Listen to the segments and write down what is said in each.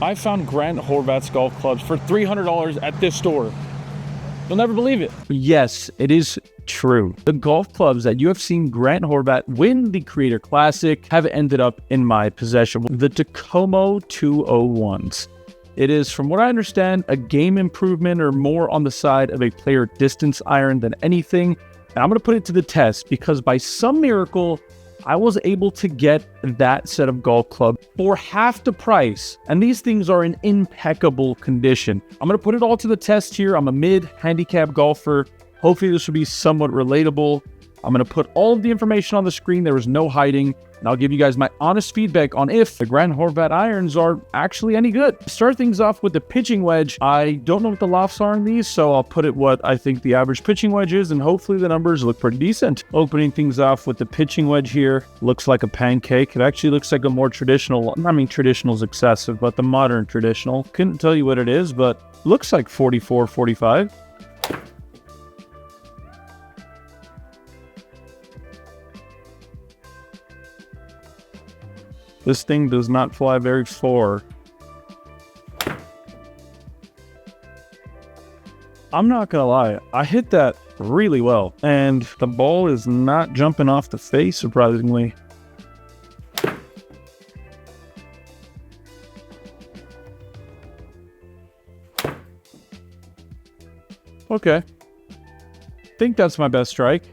I found Grant Horvat's golf clubs for $300 at this store. You'll never believe it. Yes, it is true. The golf clubs that you have seen Grant Horvat win the Creator Classic have ended up in my possession. The Takomo 201s. It is, from what I understand, a game improvement or more on the side of a player distance iron than anything. And I'm going to put it to the test because by some miracle, I was able to get that set of golf clubs for half the price. And these things are in impeccable condition. I'm going to put it all to the test here. I'm a mid-handicap golfer. Hopefully this will be somewhat relatable. I'm going to put all of the information on the screen. There is no hiding. And I'll give you guys my honest feedback on if the Grant Horvat irons are actually any good. Start things off with the pitching wedge. I don't know what the lofts are in these, so I'll put it what I think the average pitching wedge is, and hopefully the numbers look pretty decent. Opening things off with the pitching wedge here. Looks like a pancake. It actually looks like a more traditional, I mean traditional is excessive, but the modern traditional. Couldn't tell you what it is, but looks like 44, 45. This thing does not fly very far. I'm not gonna lie, I hit that really well, and the ball is not jumping off the face, surprisingly. Okay. I think that's my best strike.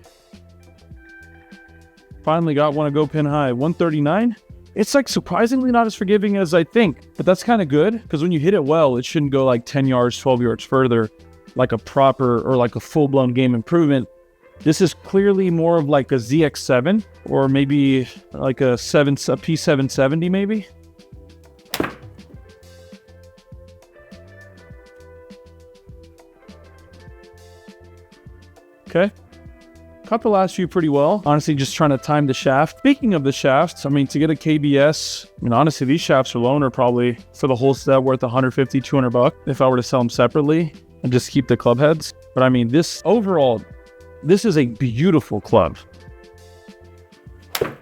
Finally got one to go pin high. 139? It's like surprisingly not as forgiving as I think, but that's kind of good because when you hit it well, it shouldn't go like 10 yards, 12 yards further like a proper or like a full-blown game improvement. This is clearly more of like a ZX7 or maybe like a P770 maybe. Okay. Caught the last few pretty well. Honestly, just trying to time the shaft. Speaking of the shafts, I mean, to get a KBS, I mean, honestly, these shafts alone are probably for the whole set worth 150, 200 bucks if I were to sell them separately and just keep the club heads. But I mean, this overall, this is a beautiful club. I'm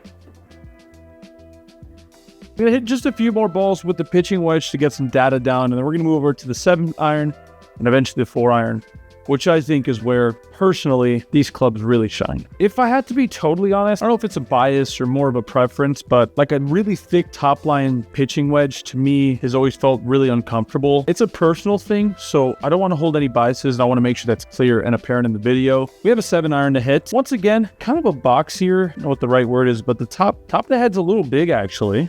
gonna hit just a few more balls with the pitching wedge to get some data down, and then we're gonna move over to the 7-iron and eventually the 4-iron. Which I think is where, personally, these clubs really shine. If I had to be totally honest, I don't know if it's a bias or more of a preference, but like a really thick top line pitching wedge to me has always felt really uncomfortable. It's a personal thing, so I don't want to hold any biases, and I want to make sure that's clear and apparent in the video. We have a 7-iron to hit. Once again, kind of a box here. I don't know what the right word is, but the top of the head's a little big, actually.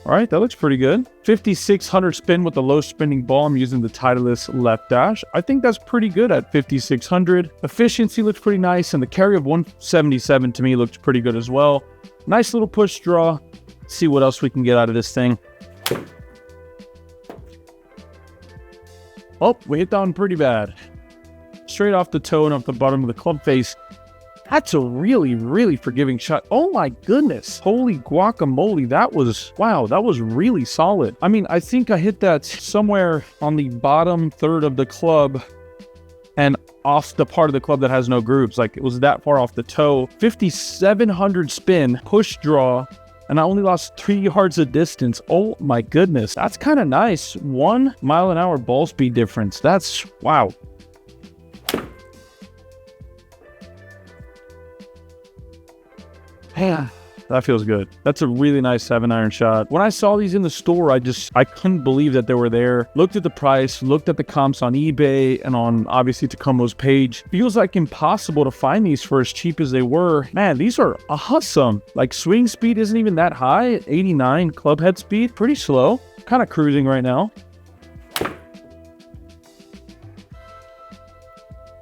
All right, that looks pretty good. 5,600 spin with the low spinning ball. I'm using the Titleist left dash. I think that's pretty good at 5,600. Efficiency looks pretty nice, and the carry of 177 to me looks pretty good as well. Nice little push draw. Let's see what else we can get out of this thing. Oh, we hit down pretty bad. Straight off the toe and off the bottom of the club face. That's a really, really forgiving shot. Oh my goodness. Holy guacamole. That was, wow, that was really solid. I mean, I think I hit that somewhere on the bottom third of the club and off the part of the club that has no grooves. Like it was that far off the toe. 5,700 spin, push draw, and I only lost 3 yards of distance. Oh my goodness. That's kind of nice. 1 mile an hour ball speed difference. That's, wow. Yeah, that feels good. That's a really nice 7-iron shot. When I saw these in the store, I couldn't believe that they were there. Looked at the price, looked at the comps on eBay and on obviously Takomo's page. Feels like impossible to find these for as cheap as they were. Man, these are awesome. Like swing speed isn't even that high. 89 club head speed, pretty slow. Kind of cruising right now.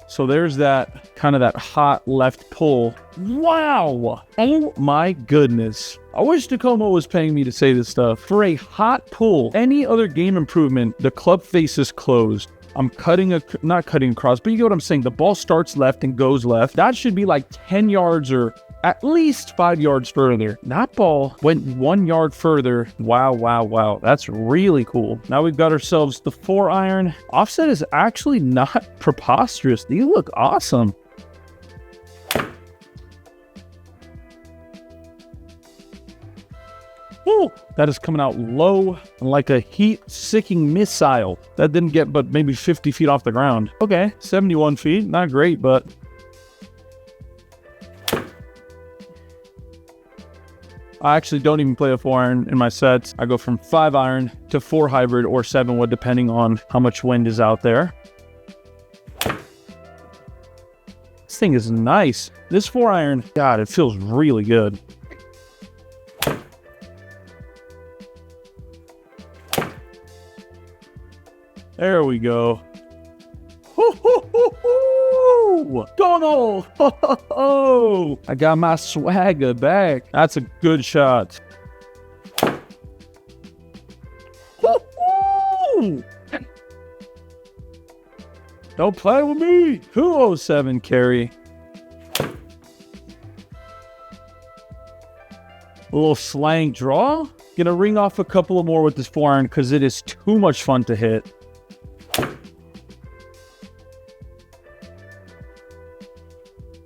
So there's that kind of that hot left pull. Wow. Oh my goodness. I wish Takomo was paying me to say this stuff. For a hot pull, any other game improvement, the club face is closed. I'm not cutting across, but you get what I'm saying. The ball starts left and goes left. That should be like 10 yards or at least 5 yards further. That ball went 1 yard further. Wow, wow, wow. That's really cool. Now we've got ourselves the 4-iron. Offset is actually not preposterous. These look awesome. Woo! That is coming out low like a heat-seeking missile. That didn't get but maybe 50 feet off the ground. Okay, 71 feet. Not great, but... I actually don't even play a 4-iron in my sets. I go from 5-iron to 4 hybrid or 7 wood, depending on how much wind is out there. This thing is nice. This 4-iron, God, it feels really good. There we go. Takomo! Ho! I got my swagger back. That's a good shot. Don't play with me. 207 carry. A little slang draw. Gonna ring off a couple of more with this 4-iron because it is too much fun to hit.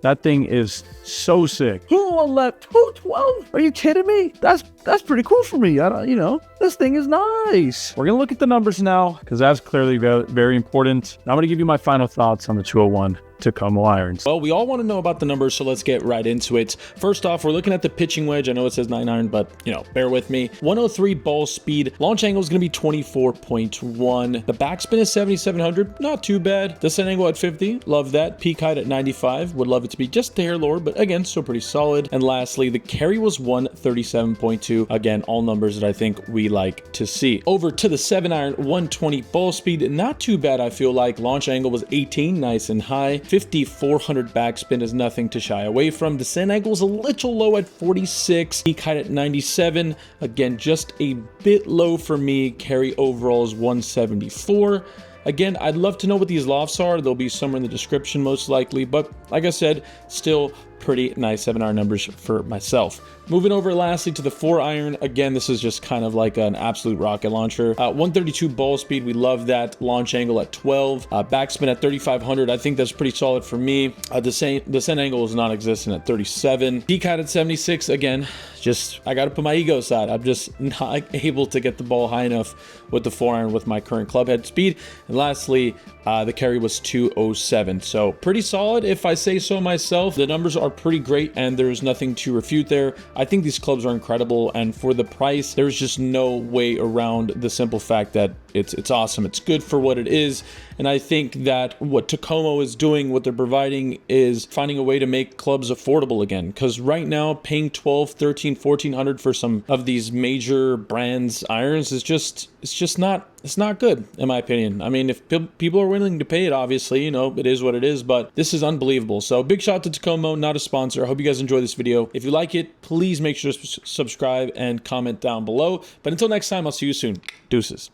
That thing is so sick. 211, 212. Are you kidding me? That's pretty cool for me. I don't, you know, this thing is nice. We're gonna look at the numbers now because that's clearly very, very important. Now I'm gonna give you my final thoughts on the 201 Takomo irons. Well, we all want to know about the numbers, so let's get right into it. First off, we're looking at the pitching wedge. I know it says 9-iron, but you know, bear with me. 103 ball speed. Launch angle is going to be 24.1. The backspin is 7,700. Not too bad. Descent angle at 50. Love that. Peak height at 95. Would love it to be just a hair lower, but again, still pretty solid. And lastly, the carry was 137.2. Again, all numbers that I think we like to see. Over to the 7-iron, 120 ball speed. Not too bad, I feel like. Launch angle was 18. Nice and high. 5,400 backspin is nothing to shy away from. Descent angle is a little low at 46. Peak height at 97. Again, just a bit low for me. Carry overall is 174. Again, I'd love to know what these lofts are. They'll be somewhere in the description most likely, but like I said, still pretty nice 7-iron numbers for myself. Moving over lastly to the 4-iron. Again, this is just kind of like an absolute rocket launcher. 132 ball speed. We love that. Launch angle at 12. Backspin at 3,500. I think that's pretty solid for me. Descent angle is non-existent at 37. Peak height at 76. Again, just, I got to put my ego aside. I'm just not able to get the ball high enough with the 4-iron with my current club head speed. And lastly, the carry was 207. So pretty solid if I say so myself. The numbers are pretty great and there's nothing to refute there. I think these clubs are incredible, and for the price, there's just no way around the simple fact that it's awesome. It's good for what it is, and I think that what Takomo is doing, what they're providing, is finding a way to make clubs affordable again. Because right now, paying 12, 13, 1400 for some of these major brands irons is just, it's not good, in my opinion. I mean, if people are willing to pay it, obviously, you know, it is what it is, but this is unbelievable. So big shout out to Takomo, not a sponsor. I hope you guys enjoy this video. If you like it, please make sure to subscribe and comment down below. But until next time, I'll see you soon. Deuces.